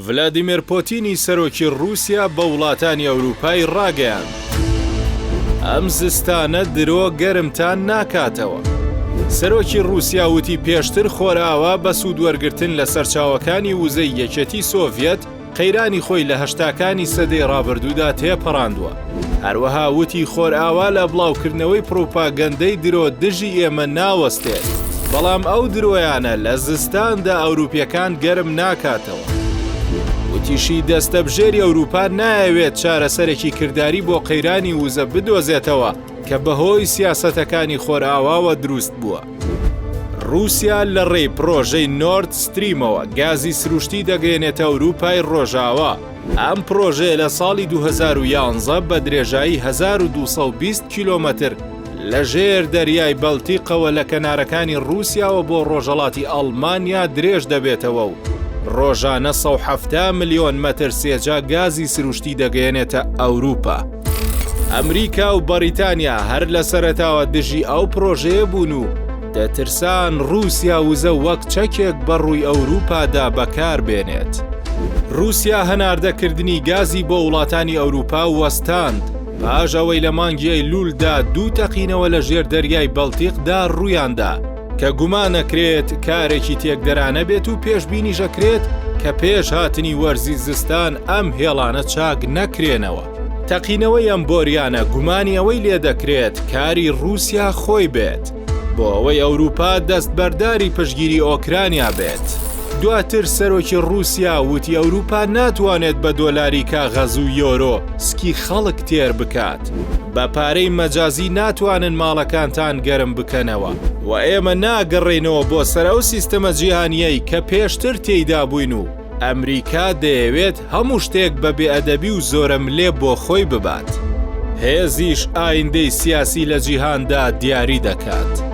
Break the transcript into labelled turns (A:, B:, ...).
A: ڤلادیمیر پۆتینی سەرۆکی رووسیا بە وڵاتانی ئەوروپای ڕاگەیاند ئەم زستانە درۆ گەرمتان ناکاتەوە. سەرۆکی رووسیا وتی پێشتر خۆرئاوا بە سوودوەرگرتن لە سەرچاوەکانی وزەی یەکێتی سۆڤیەت قەیرانی خۆی لە هەشتاکانی سەدەی ڕابردوودا تێپەڕاندووە. هەروەها وتی خۆرئاوا لە بڵاوکردنەوەی پرۆپاگەندەی درۆ دژی ئێمە ناوەستێت، بەڵام ئەو درۆیانە لە زستاندا ئەوروپیەکان گەرم ناکاتەوە. وتیشی دەستەبژێری ئەوروپا نایەوێت چارەسەرێکی کردداری بۆ قەیرانی وزە بدۆزێتەوە کە بەهۆی سیاسەتەکانی خۆرئاواوە دروست بووە. رووسیا لە ڕێی پرۆژەی نۆرد ستریمەوە گازی سروشتی دەگەێنێتە ئەوروپای ڕۆژاوا. ئەم پرۆژەیە لە ساڵی 2011 بە درێژایی 1220 کیلۆمەتر لە ژێر دەریای بەڵتیقەوە لە کەنارەکانی رووسیاوە بۆ ڕۆژهەڵاتی ئەڵمانیا درێژ دەبێتەوە و ڕۆژانە 170 ملیۆن مەتر سێجا گازی سروشتی دەگەێنێتە ئەوروپا. ئەمریکا و بەریتانیا هەر لە سەرەتاوە دژی ئەو پرۆژەیە بوون و دەترسان رووسیا وزە وەک چەکێک بەڕووی ئەوروپادا بەکار بێنێت. رووسیا هەناردەکردنی گازی بۆ وڵاتانی ئەوروپا وەستاند پاش ئەوەی لە مانگیای لولدا 2 تەقینەوە لە ژێر دەریای بەڵتیقدا ڕوویاندا کە گومانەکرێت کارێکی تێکدەرانە بێت و پێشبینیشەکرێت کە پێش هاتنی وەرزی زستان ئەم هێڵانە چاک نەکرێنەوە. تەقینەوەی ئەم بۆریانە گومانی ئەوەی لێ دەکرێت کاری رووسیا خۆی بێت بۆ ئەوەی ئەوروپا دەستبەرداری پشگیری ئۆکرانیا بێت. دواتر سەرۆکی رووسیا وتی ئەوروپا ناتوانێت بە دۆلاری کاغەز و یۆرۆ سکی خەڵک تێر بکات. بە پارەی مەجازی ناتوانن ماڵەکانتان گەرم بکەنەوە و ئێمە ناگەڕێنەوە بۆ سەر ئەو سیستەمە جیهانیەی کە پێشتر تێیدا بووین و ئەمریکا دەیەوێت هەموو شتێک بە بێئەدەبی و زۆرەملێ بۆ خۆی ببات. هێزیش ئایندەی سیاسی لە جیهاندا دیاری دەکات.